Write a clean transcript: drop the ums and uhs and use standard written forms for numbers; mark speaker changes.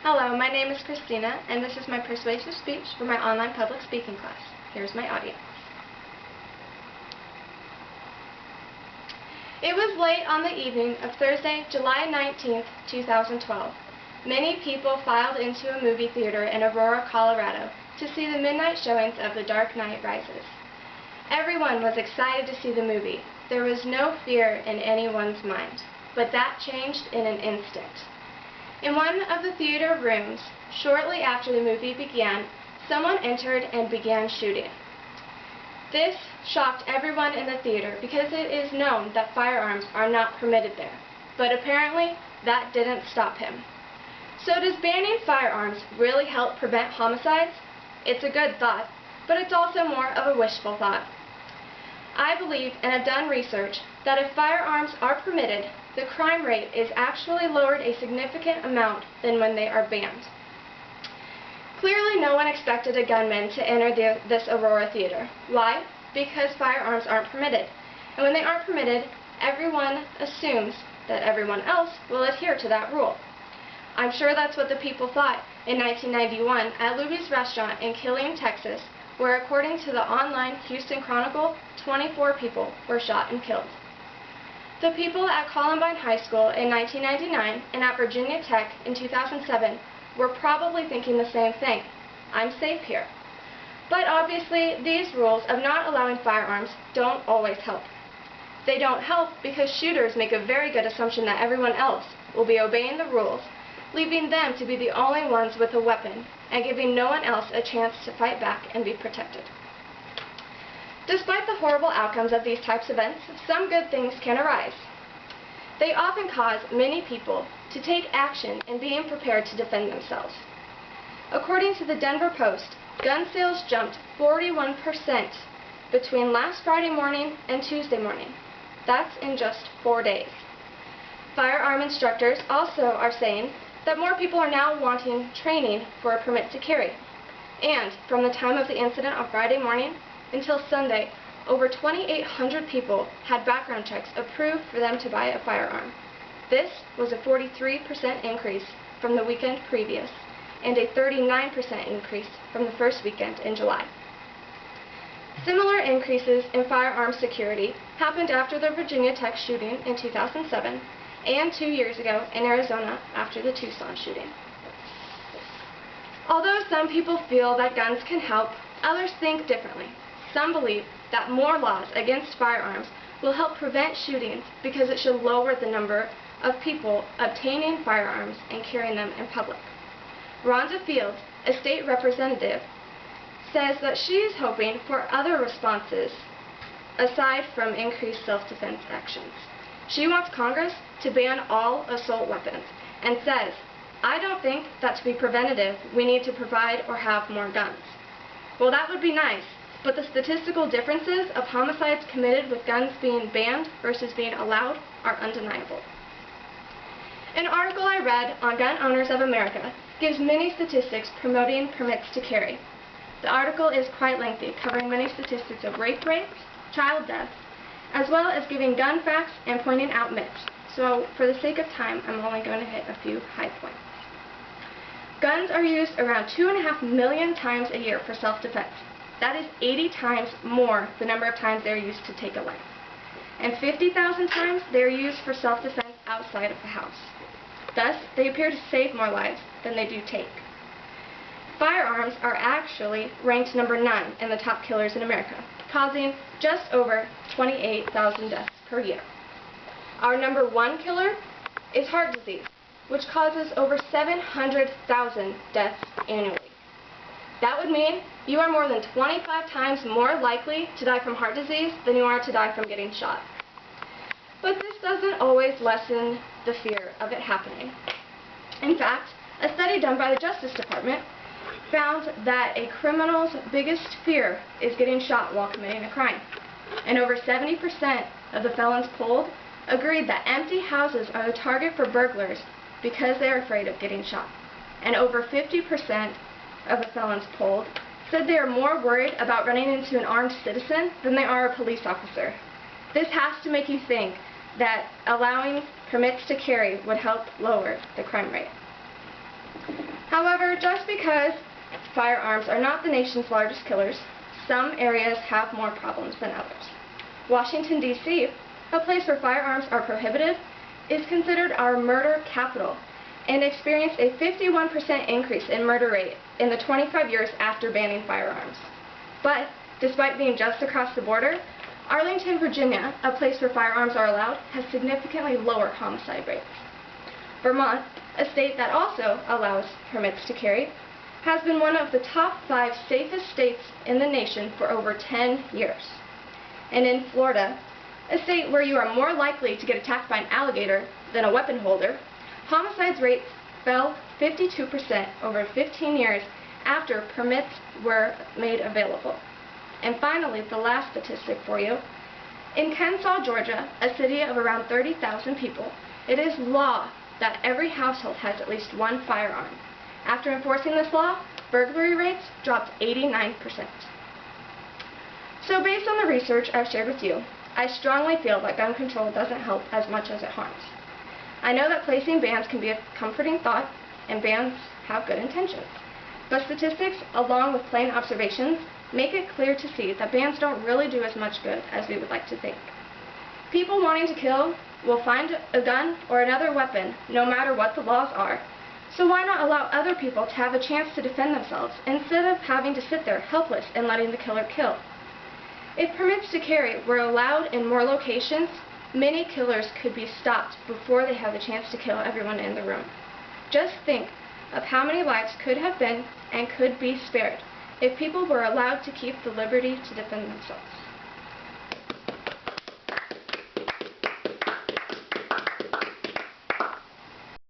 Speaker 1: Hello, my name is Christina, and this is my persuasive speech for my online public speaking class. Here's my audience. It was late on the evening of Thursday, July 19th, 2012. Many people filed into a movie theater in Aurora, Colorado to see the midnight showings of The Dark Knight Rises. Everyone was excited to see the movie. There was no fear in anyone's mind, but that changed in an instant. In one of the theater rooms, shortly after the movie began, someone entered and began shooting. This shocked everyone in the theater because it is known that firearms are not permitted there. But apparently, that didn't stop him. So does banning firearms really help prevent homicides? It's a good thought, but it's also more of a wishful thought. I believe, and have done research, that if firearms are permitted, the crime rate is actually lowered a significant amount than when they are banned. Clearly, no one expected a gunman to enter this Aurora theater. Why? Because firearms aren't permitted. And when they aren't permitted, everyone assumes that everyone else will adhere to that rule. I'm sure that's what the people thought in 1991 at Luby's restaurant in Killeen, Texas, where according to the online Houston Chronicle, 24 people were shot and killed. The people at Columbine High School in 1999 and at Virginia Tech in 2007 were probably thinking the same thing. I'm safe here. But obviously, these rules of not allowing firearms don't always help. They don't help because shooters make a very good assumption that everyone else will be obeying the rules, leaving them to be the only ones with a weapon and giving no one else a chance to fight back and be protected. Despite the horrible outcomes of these types of events, some good things can arise. They often cause many people to take action in being prepared to defend themselves. According to the Denver Post, gun sales jumped 41% between last Friday morning and Tuesday morning. That's in just 4 days. Firearm instructors also are saying that more people are now wanting training for a permit to carry. And from the time of the incident on Friday morning until Sunday, over 2,800 people had background checks approved for them to buy a firearm. This was a 43% increase from the weekend previous and a 39% increase from the first weekend in July. Similar increases in firearm security happened after the Virginia Tech shooting in 2007 and 2 years ago in Arizona after the Tucson shooting. Although some people feel that guns can help, others think differently. Some believe that more laws against firearms will help prevent shootings because it should lower the number of people obtaining firearms and carrying them in public. Rhonda Fields, a state representative, says that she is hoping for other responses aside from increased self-defense actions. She wants Congress to ban all assault weapons and says, "I don't think that to be preventative we need to provide or have more guns." Well, that would be nice, but the statistical differences of homicides committed with guns being banned versus being allowed are undeniable. An article I read on Gun Owners of America gives many statistics promoting permits to carry. The article is quite lengthy, covering many statistics of rape rates, child deaths, as well as giving gun facts and pointing out myths. So, for the sake of time, I'm only going to hit a few high points. Guns are used around 2.5 million times a year for self-defense. That is 80 times more the number of times they are used to take a life. And 50,000 times they are used for self-defense outside of the house. Thus, they appear to save more lives than they do take. Firearms are actually ranked number 9 in the top killers in America, causing just over 28,000 deaths per year. Our number 1 killer is heart disease, which causes over 700,000 deaths annually. That would mean you are more than 25 times more likely to die from heart disease than you are to die from getting shot. But this doesn't always lessen the fear of it happening. In fact, a study done by the Justice Department found that a criminal's biggest fear is getting shot while committing a crime. And over 70% of the felons polled agreed that empty houses are the target for burglars because they are afraid of getting shot. And over 50% of the felons polled said they are more worried about running into an armed citizen than they are a police officer. This has to make you think that allowing permits to carry would help lower the crime rate. However, just because firearms are not the nation's largest killers, some areas have more problems than others. Washington, D.C., a place where firearms are prohibited, is considered our murder capital and experienced a 51% increase in murder rate in the 25 years after banning firearms. But, despite being just across the border, Arlington, Virginia, a place where firearms are allowed, has significantly lower homicide rates. Vermont, a state that also allows permits to carry, has been one of the top 5 safest states in the nation for over 10 years. And in Florida, a state where you are more likely to get attacked by an alligator than a weapon holder, homicide rates fell 52% over 15 years after permits were made available. And finally, the last statistic for you. In Kennesaw, Georgia, a city of around 30,000 people, it is law that every household has at least one firearm. After enforcing this law, burglary rates dropped 89%. So based on the research I've shared with you, I strongly feel that gun control doesn't help as much as it harms. I know that placing bans can be a comforting thought, and bans have good intentions. But statistics, along with plain observations, make it clear to see that bans don't really do as much good as we would like to think. People wanting to kill will find a gun or another weapon, no matter what the laws are. So why not allow other people to have a chance to defend themselves, instead of having to sit there helpless and letting the killer kill? If permits to carry were allowed in more locations, many killers could be stopped before they have the chance to kill everyone in the room. Just think of how many lives could have been and could be spared if people were allowed to keep the liberty to defend themselves.